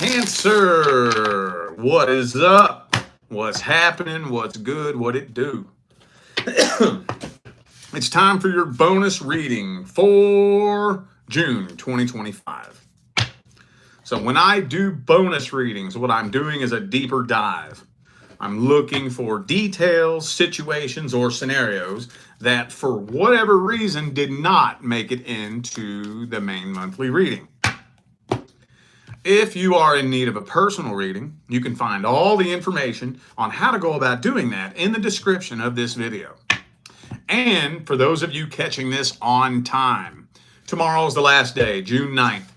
Cancer, what is up? What's happening? What's good? What it do? It's time for your bonus reading for June 2025. So when I do bonus readings, what I'm doing is a deeper dive. I'm looking for details, situations, or scenarios that for whatever reason did not make it into the main monthly reading. If you are in need of a personal reading, you can find all the information on how to go about doing that in the description of this video. And for those of you catching this on time, tomorrow is the last day, June 9th,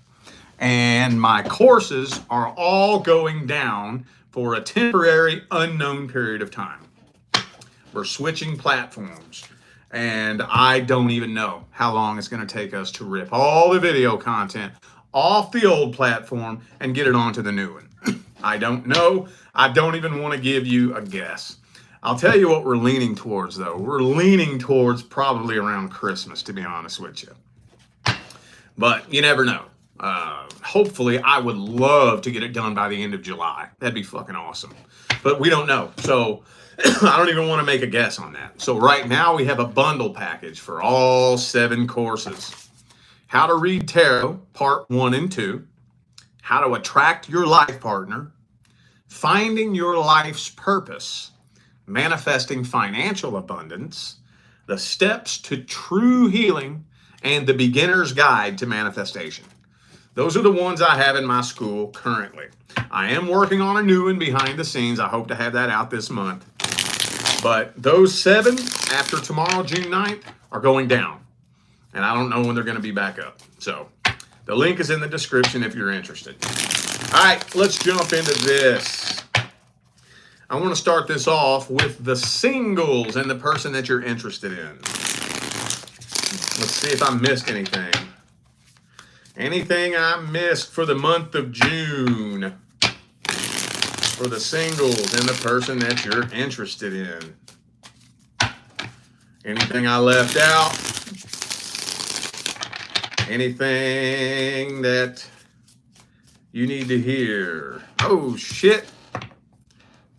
and my courses are all going down for a temporary unknown period of time. We're switching platforms, and I don't even know how long it's going to take us to rip all the video content off the old platform and get it onto the new one. I don't know. I don't even want to give you a guess. I'll tell you what we're leaning towards, though. We're leaning towards probably around Christmas, to be honest with you. But you never know. Hopefully, I would love to get it done by the end of July. That'd be fucking awesome. But we don't know. So I don't even want to make a guess on that. So right now, we have a bundle package for all 7 courses. How to read tarot, part 1 and 2. How to attract your life partner. Finding your life's purpose. Manifesting financial abundance. The steps to true healing. And the beginner's guide to manifestation. Those are the ones I have in my school currently. I am working on a new one behind the scenes. I hope to have that out this month. But those 7 after tomorrow, June 9th, are going down. And I don't know when they're going to be back up. So the link is in the description if you're interested. All right, let's jump into this. I want to start this off with the singles and the person that you're interested in. Let's see if I missed anything. Anything I missed for the month of June for the singles and the person that you're interested in. Anything I left out? Anything that you need to hear? Oh, shit.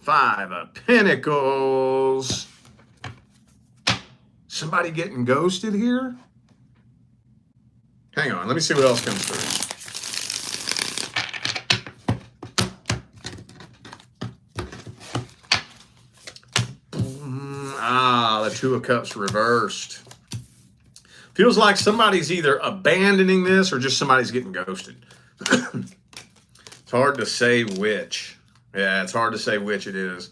5 of Pentacles. Somebody getting ghosted here? Hang on, let me see what else comes through. The 2 of Cups reversed. Feels like somebody's either abandoning this or just somebody's getting ghosted. It's hard to say which. Yeah, it's hard to say which it is.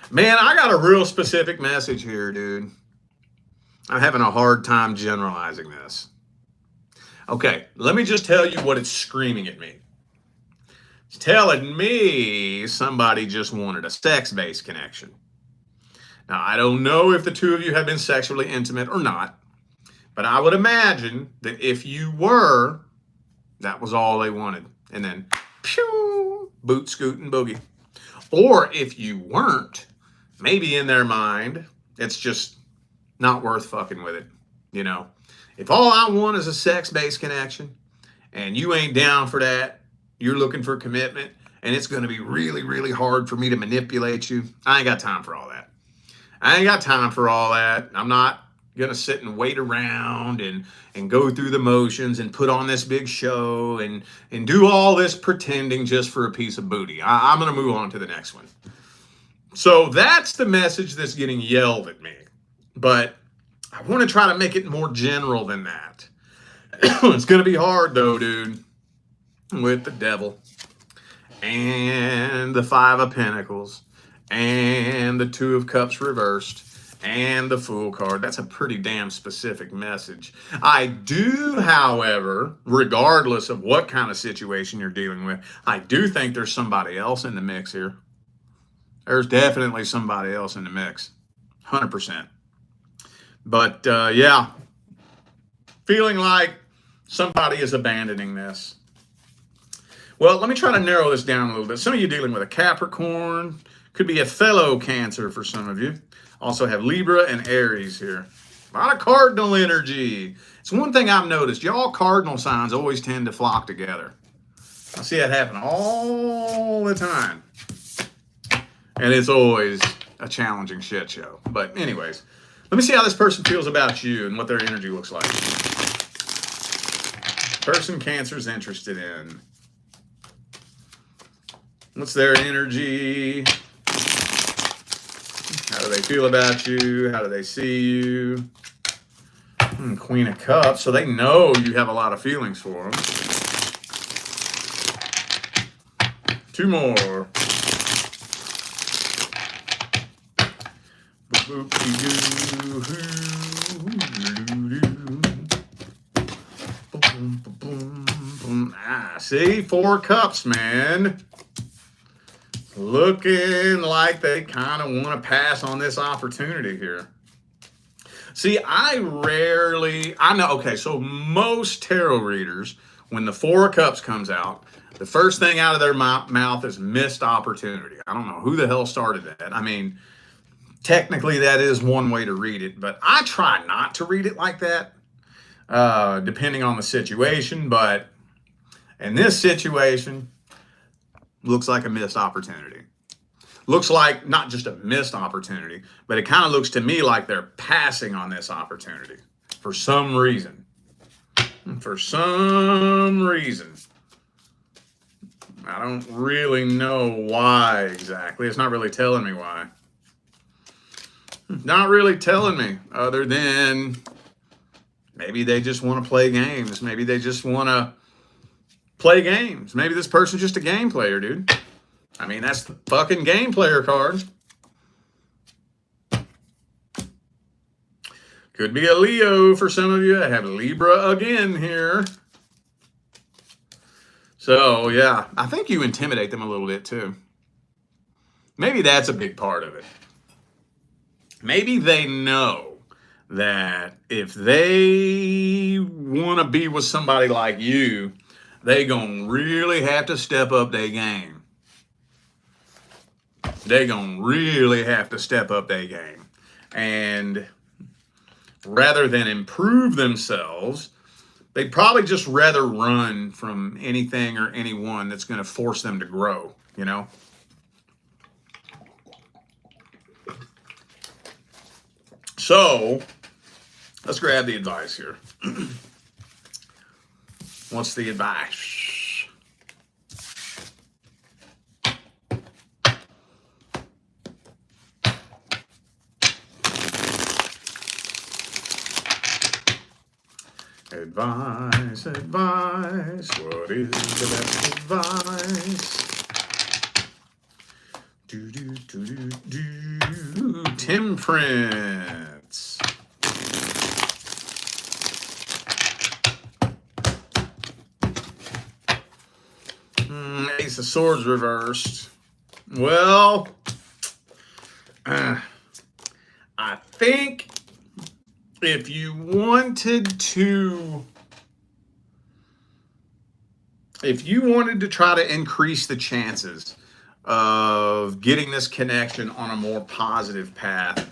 Man, I got a real specific message here, dude. I'm having a hard time generalizing this. Okay, let me just tell you what it's screaming at me. It's telling me somebody just wanted a sex-based connection. Now, I don't know if the 2 of you have been sexually intimate or not. But I would imagine that if you were, that was all they wanted. And then, pew, boot, scoot, and boogie. Or if you weren't, maybe in their mind, it's just not worth fucking with it. You know, if all I want is a sex-based connection and you ain't down for that, you're looking for commitment, and it's going to be really, really hard for me to manipulate you. I ain't got time for all that. I ain't got time for all that. I'm not going to sit and wait around and go through the motions and put on this big show and do all this pretending just for a piece of booty. I'm going to move on to the next one. So that's the message that's getting yelled at me. But I want to try to make it more general than that. It's going to be hard though, dude, with the Devil and the 5 of Pentacles and the 2 of Cups reversed. And the Fool card. That's a pretty damn specific message. I do, however, regardless of what kind of situation you're dealing with, I do think there's somebody else in the mix here. There's definitely somebody else in the mix. 100%. But, yeah. Feeling like somebody is abandoning this. Well, let me try to narrow this down a little bit. Some of you dealing with a Capricorn. Could be a fellow Cancer for some of you. Also have Libra and Aries here. A lot of cardinal energy. It's one thing I've noticed. Y'all cardinal signs always tend to flock together. I see that happen all the time. And it's always a challenging shit show. But anyways, let me see how this person feels about you and what their energy looks like. Person Cancer's interested in. What's their energy? How do they feel about you? How do they see you? Queen of Cups. So they know you have a lot of feelings for them. 2 more. See, 4 cups, man. Looking like they kind of want to pass on this opportunity here. See, I know, okay, so most tarot readers, when the 4 of Cups comes out, the first thing out of their mouth is missed opportunity. I don't know who the hell started that. I mean, technically that is one way to read it, but I try not to read it like that, depending on the situation. But in this situation, looks like a missed opportunity. Looks like not just a missed opportunity, but it kind of looks to me like they're passing on this opportunity for some reason. For some reason. I don't really know why exactly. It's not really telling me why. Not really telling me, other than maybe they just want to play games. Maybe they just want to play games. Maybe this person's just a game player, dude. I mean, that's the fucking game player card. Could be a Leo for some of you. I have Libra again here. So, yeah, I think you intimidate them a little bit too. Maybe that's a big part of it. Maybe they know that if they want to be with somebody like you, they gonna really have to step up their game. They gonna really have to step up their game. And rather than improve themselves, they'd probably just rather run from anything or anyone that's gonna force them to grow, you know? So, let's grab the advice here. What's the advice? Advice, advice, what is the best advice? Temperance. Ace of Swords reversed. Well, I think if you wanted to try to increase the chances of getting this connection on a more positive path,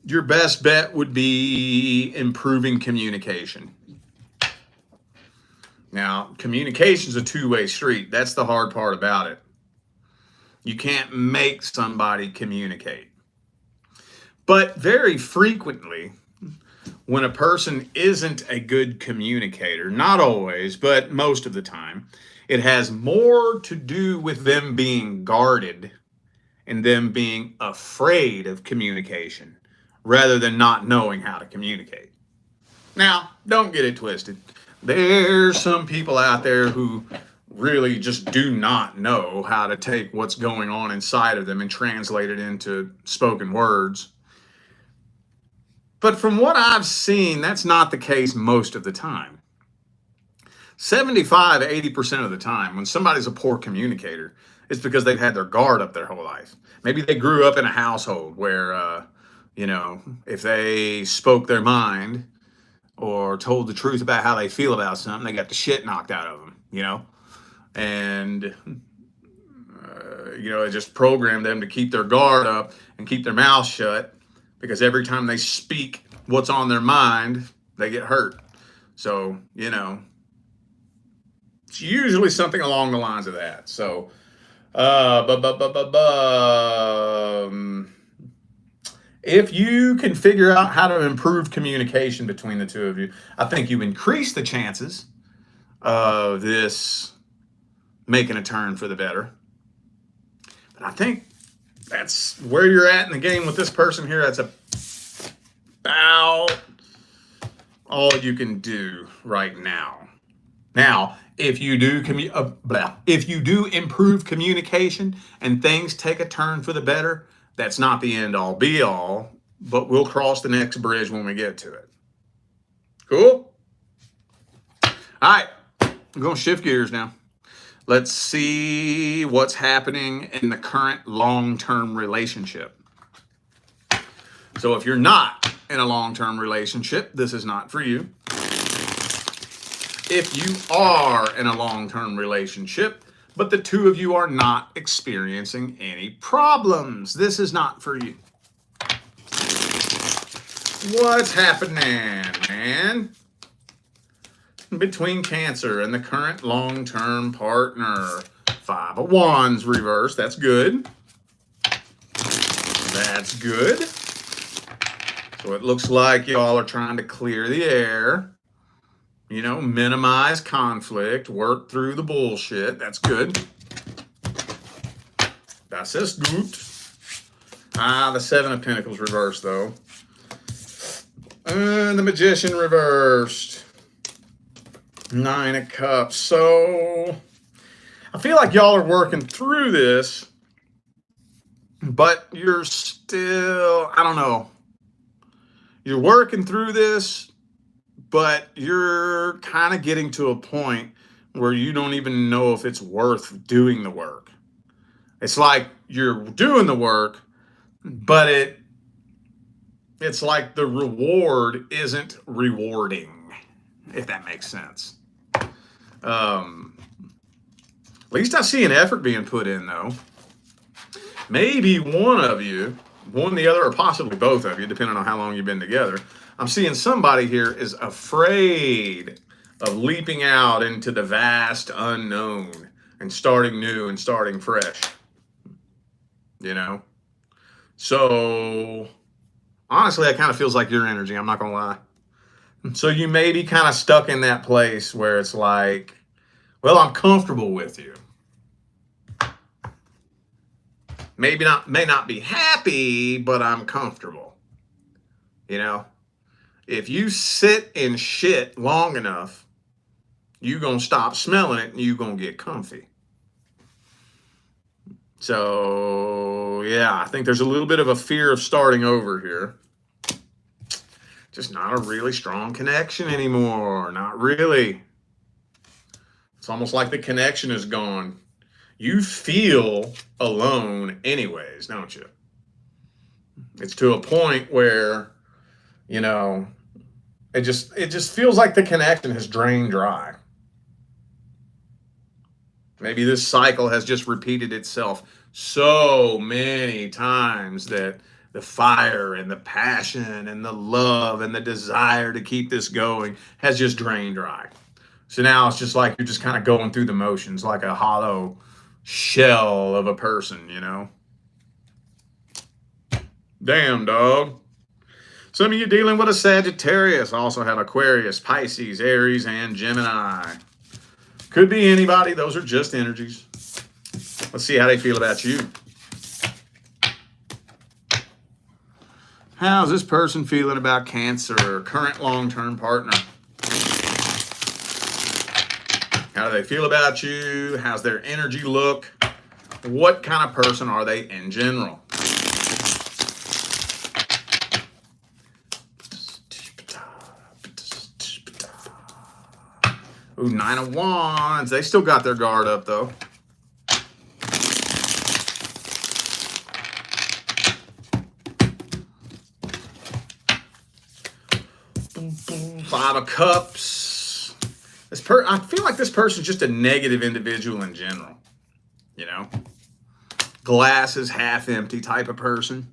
your best bet would be improving communication. Now, communication is a two-way street. That's the hard part about it. You can't make somebody communicate. But very frequently, when a person isn't a good communicator, not always, but most of the time, it has more to do with them being guarded and them being afraid of communication rather than not knowing how to communicate. Now, don't get it twisted. There's some people out there who really just do not know how to take what's going on inside of them and translate it into spoken words. But from what I've seen, that's not the case most of the time. 75, 80% of the time, when somebody's a poor communicator, it's because they've had their guard up their whole life. Maybe they grew up in a household where, if they spoke their mind or told the truth about how they feel about something, they got the shit knocked out of them, And, it just programmed them to keep their guard up and keep their mouth shut, because every time they speak what's on their mind, they get hurt. So, It's usually something along the lines of that. So, if you can figure out how to improve communication between the two of you, I think you increase the chances of this making a turn for the better. But I think that's where you're at in the game with this person here. That's about all you can do right now. Now, if you do improve communication and things take a turn for the better, that's not the end all be all, but we'll cross the next bridge when we get to it. Cool? All right, I'm going to shift gears now. Let's see what's happening in the current long-term relationship. So if you're not in a long-term relationship, this is not for you. If you are in a long-term relationship, but the two of you are not experiencing any problems, this is not for you. What's happening, man? Between Cancer and the current long-term partner. 5 of Wands reversed. That's good. That's good. So it looks like y'all are trying to clear the air. You know, minimize conflict, work through the bullshit. That's good. Das ist gut. The 7 of Pentacles reversed, though. And the Magician reversed. 9 of Cups. So I feel like y'all are working through this, but you're still, I don't know. You're working through this, but you're kind of getting to a point where you don't even know if it's worth doing the work. It's like you're doing the work, but it's like the reward isn't rewarding, if that makes sense. At least I see an effort being put in, though. Maybe one of you, one, the other, or possibly both of you, depending on how long you've been together. I'm seeing somebody here is afraid of leaping out into the vast unknown and starting new and starting fresh. You know? So, honestly, that kind of feels like your energy. I'm not going to lie. So you may be kind of stuck in that place where it's like, well, I'm comfortable with you. May not be happy, but I'm comfortable. You know? If you sit in shit long enough, you're going to stop smelling it and you're going to get comfy. So, yeah, I think there's a little bit of a fear of starting over here. Just not a really strong connection anymore. Not really. It's almost like the connection is gone. You feel alone anyways, don't you? It's to a point where, you know, it just feels like the connection has drained dry. Maybe this cycle has just repeated itself so many times that the fire and the passion and the love and the desire to keep this going has just drained dry. So now it's just like you're just kind of going through the motions like a hollow shell of a person, you know? Damn, dog. Some of you dealing with a Sagittarius also have Aquarius, Pisces, Aries, and Gemini. Could be anybody. Those are just energies. Let's see how they feel about you. How's this person feeling about Cancer, current long-term partner? How do they feel about you? How's their energy look? What kind of person are they in general? Ooh, 9 of Wands. They still got their guard up, though. Five of Cups. I feel like this person's just a negative individual in general. You know? Glass is half empty type of person.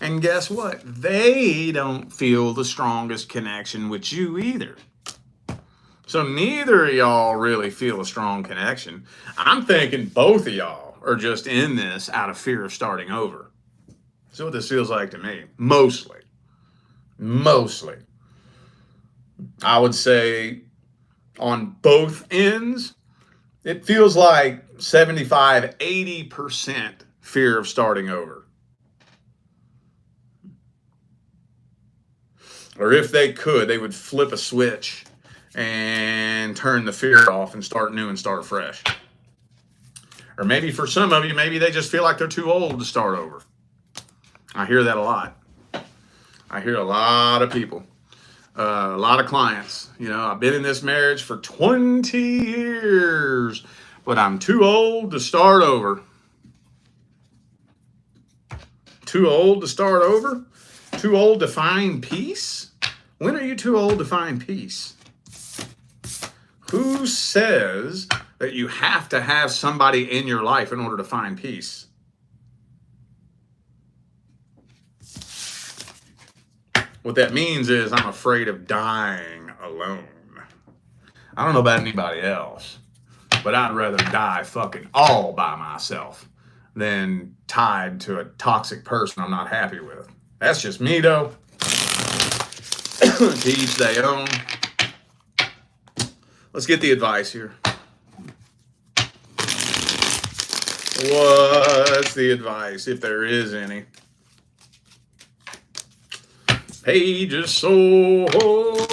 And guess what? They don't feel the strongest connection with you either. So neither of y'all really feel a strong connection. I'm thinking both of y'all are just in this out of fear of starting over. That's what this feels like to me. Mostly. I would say on both ends, it feels like 75, 80% fear of starting over. Or if they could, they would flip a switch and turn the fear off and start new and start fresh. Or maybe for some of you, maybe they just feel like they're too old to start over. I hear that a lot. I hear a lot of people, a lot of clients. You know, I've been in this marriage for 20 years, but I'm too old to start over. Too old to start over? Too old to find peace? When are you too old to find peace? Who says that you have to have somebody in your life in order to find peace? What that means is I'm afraid of dying alone. I don't know about anybody else, but I'd rather die fucking all by myself than tied to a toxic person I'm not happy with. That's just me, though. To each their own. Let's get the advice here. What's the advice, if there is any? Page is so hard.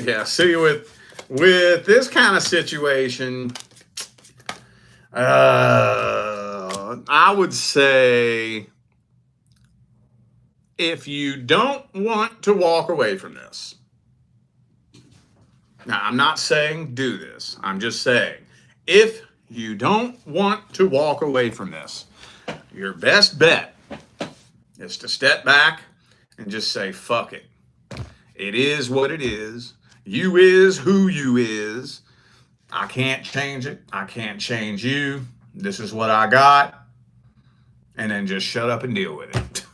Yeah, see, with this kind of situation, I would say if you don't want to walk away from this, now I'm not saying do this, I'm just saying if you don't want to walk away from this, your best bet is to step back and just say, fuck it. It is what it is. You is who you is. I can't change it. I can't change you. This is what I got. And then just shut up and deal with it.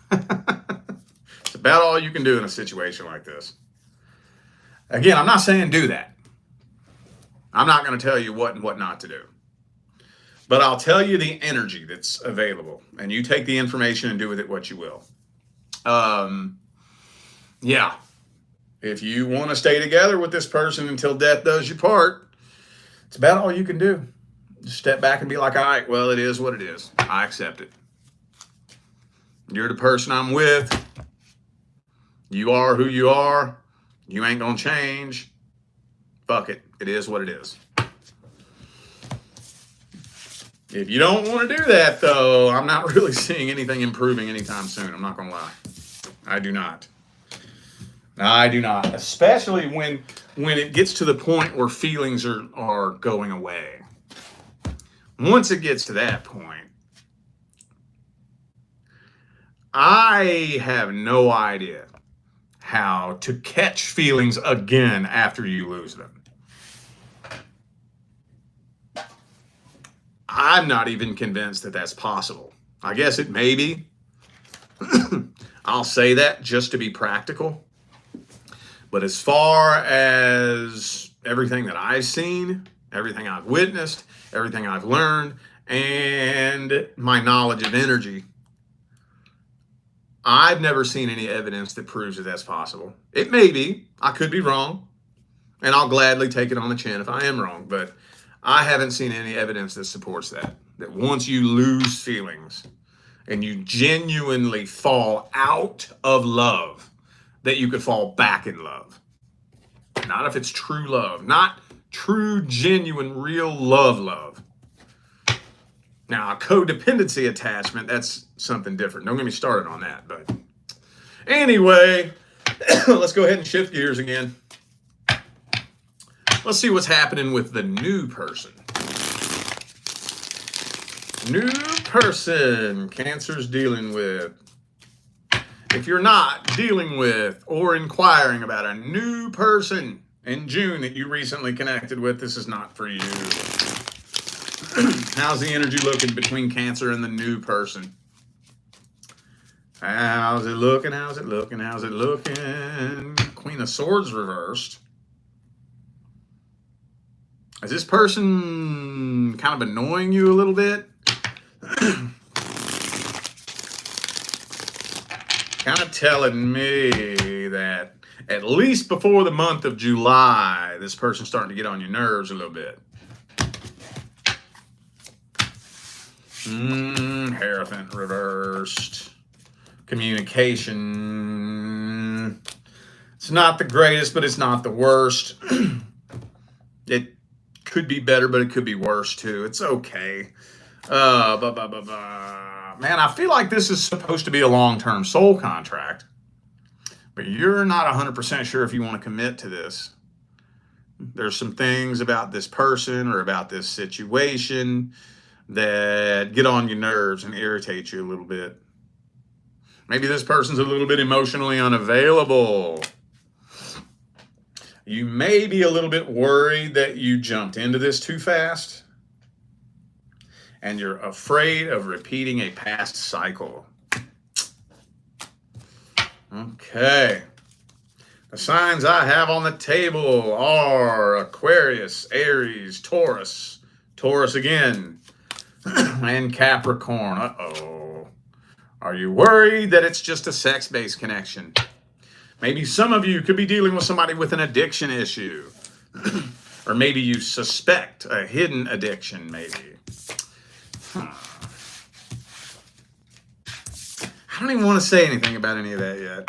It's about all you can do in a situation like this. Again, I'm not saying do that. I'm not going to tell you what and what not to do. But I'll tell you the energy that's available. And you take the information and do with it what you will. Yeah. If you want to stay together with this person until death does you part, it's about all you can do. Just step back and be like, all right, well, it is what it is. I accept it. You're the person I'm with. You are who you are. You ain't going to change. Fuck it. It is what it is. If you don't want to do that, though, I'm not really seeing anything improving anytime soon. I'm not going to lie. I do not. I do not. Especially when it gets to the point where feelings are going away. Once it gets to that point, I have no idea how to catch feelings again after you lose them. I'm not even convinced that that's possible. I guess it may be. I'll say that just to be practical. But as far as everything that I've seen, everything I've witnessed, everything I've learned, and my knowledge of energy, I've never seen any evidence that proves that that's possible. It may be. I could be wrong. And I'll gladly take it on the chin if I am wrong. But I haven't seen any evidence that supports that. That once you lose feelings and you genuinely fall out of love, that you could fall back in love. Not if it's true love. Not true, genuine, real love. Now, a codependency attachment, that's something different. Don't get me started on that. But anyway, let's go ahead and shift gears again. Let's see what's happening with the new person. New person Cancer's dealing with. If you're not dealing with or inquiring about a new person in June that you recently connected with, this is not for you. How's the energy looking between Cancer and the new person? How's it looking? How's it looking? How's it looking? Queen of Swords reversed. Is this person kind of annoying you a little bit? Kind of telling me that at least before the month of July, this person's starting to get on your nerves a little bit. Hierophant reversed. Communication. It's not the greatest, but it's not the worst. It could be better, but it could be worse too. It's okay. Man, I feel like this is supposed to be a long-term soul contract, but you're not 100% sure if you want to commit to this. There's some things about this person or about this situation that get on your nerves and irritate you a little bit. Maybe this person's a little bit emotionally unavailable. You may be a little bit worried that you jumped into this too fast, and you're afraid of repeating a past cycle. Okay. The signs I have on the table are Aquarius, Aries, Taurus, Taurus again, and Capricorn. Uh-oh. Are you worried that it's just a sex-based connection? Maybe some of you could be dealing with somebody with an addiction issue. Or maybe you suspect a hidden addiction, maybe. I don't even want to say anything about any of that yet.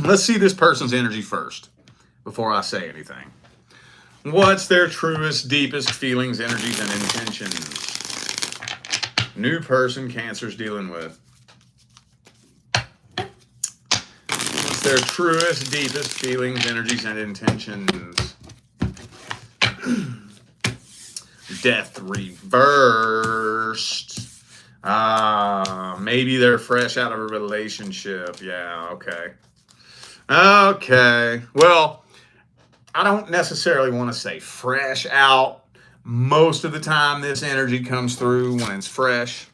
Let's see this person's energy first before I say anything. What's their truest, deepest feelings, energies, and intentions? New person Cancer's dealing with. What's their truest, deepest feelings, energies, and intentions? Death reversed. Maybe they're fresh out of a relationship. Yeah, okay. Okay. Well, I don't necessarily want to say fresh out. Most of the time this energy comes through when it's fresh.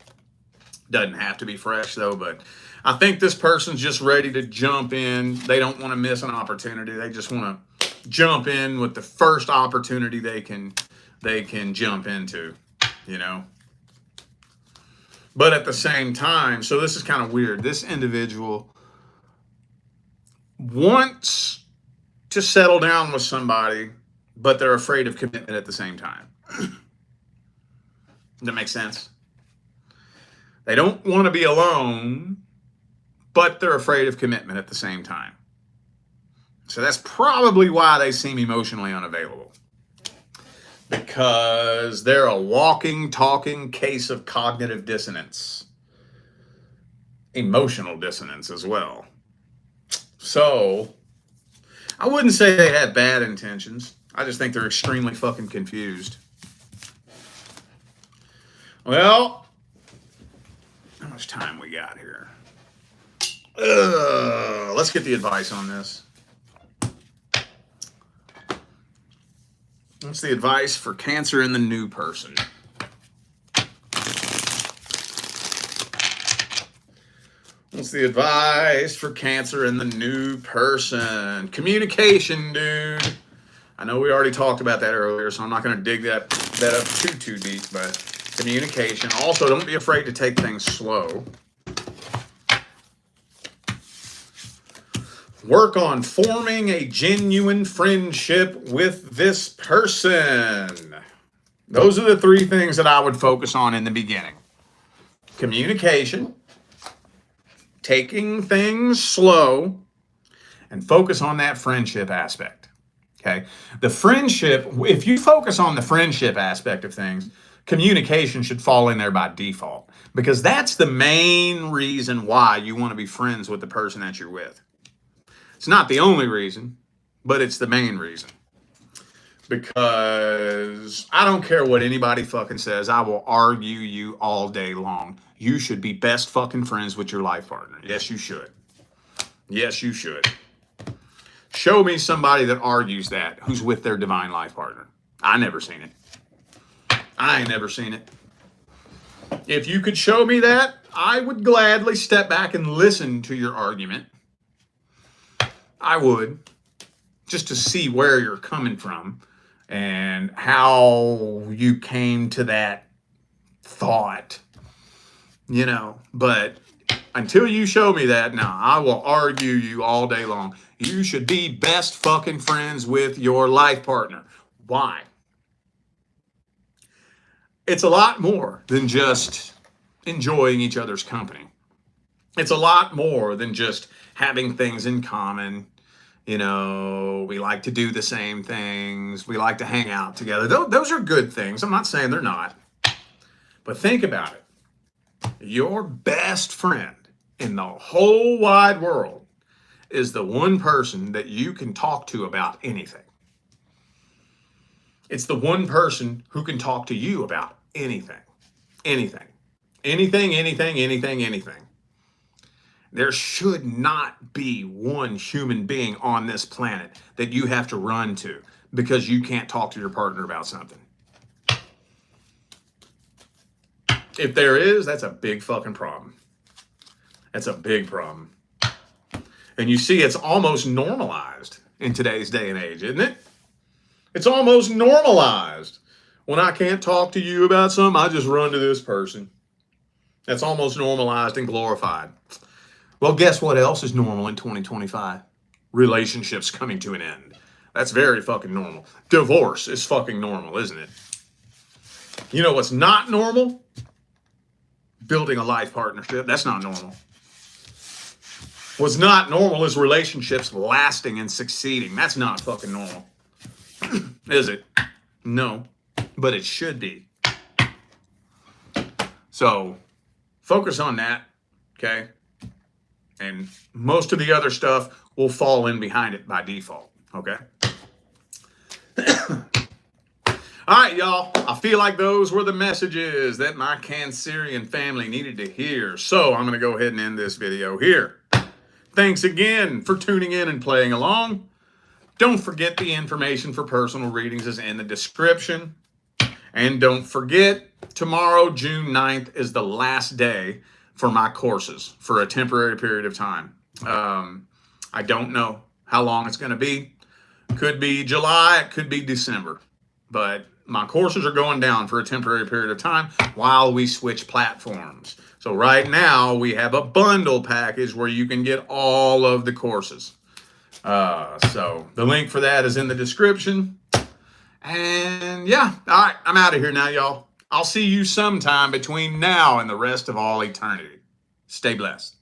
Doesn't have to be fresh though, but I think this person's just ready to jump in. They don't want to miss an opportunity. They just want to jump in with the first opportunity they can jump into, you know. But at the same time, so this is kind of weird. This individual wants to settle down with somebody, but they're afraid of commitment at the same time. Does that make sense? They don't want to be alone, but they're afraid of commitment at the same time. So that's probably why they seem emotionally unavailable. Because they're a walking, talking case of cognitive dissonance. Emotional dissonance as well. So, I wouldn't say they had bad intentions. I just think they're extremely fucking confused. Well, how much time we got here? Let's get the advice on this. What's the advice for Cancer and the new person? What's the advice for Cancer and the new person? Communication, dude. I know we already talked about that earlier, so I'm not going to dig that up too deep, but communication. Also, don't be afraid to take things slow. Work on forming a genuine friendship with this person. Those are the three things that I would focus on in the beginning. Communication, taking things slow, and focus on that friendship aspect. Okay? The friendship, if you focus on the friendship aspect of things, communication should fall in there by default, because that's the main reason why you want to be friends with the person that you're with. It's not the only reason, but it's the main reason. Because I don't care what anybody fucking says. I will argue you all day long. You should be best fucking friends with your life partner. Yes, you should. Yes, you should. Show me somebody that argues that, who's with their divine life partner. I never seen it. I ain't never seen it. If you could show me that, I would gladly step back and listen to your argument. I would, just to see where you're coming from and how you came to that thought, but until you show me that, now I will argue you all day long. You should be best fucking friends with your life partner. Why? It's a lot more than just enjoying each other's company. It's a lot more than just having things in common. We like to do the same things. We like to hang out together. Those are good things. I'm not saying they're not. But think about it. Your best friend in the whole wide world is the one person that you can talk to about anything. It's the one person who can talk to you about anything. Anything. Anything, anything, anything, anything. There should not be one human being on this planet that you have to run to because you can't talk to your partner about something. If there is, that's a big fucking problem. That's a big problem. And you see, it's almost normalized in today's day and age, isn't it? It's almost normalized. When I can't talk to you about something, I just run to this person. That's almost normalized and glorified. Well, guess what else is normal in 2025? Relationships coming to an end. That's very fucking normal. Divorce is fucking normal, isn't it? You know what's not normal? Building a life partnership. That's not normal. What's not normal is relationships lasting and succeeding. That's not fucking normal. Is it? No. But it should be. So, focus on that, okay? And most of the other stuff will fall in behind it by default, okay? All right, y'all. I feel like those were the messages that my Cancerian family needed to hear. So I'm going to go ahead and end this video here. Thanks again for tuning in and playing along. Don't forget the information for personal readings is in the description. And don't forget, tomorrow, June 9th, is the last day for my courses for a temporary period of time. I don't know how long it's going to be. Could be July, it could be December. But my courses are going down for a temporary period of time while we switch platforms. So right now we have a bundle package where you can get all of the courses. So the link for that is in the description. And yeah, all right, I'm out of here now, y'all. I'll see you sometime between now and the rest of all eternity. Stay blessed.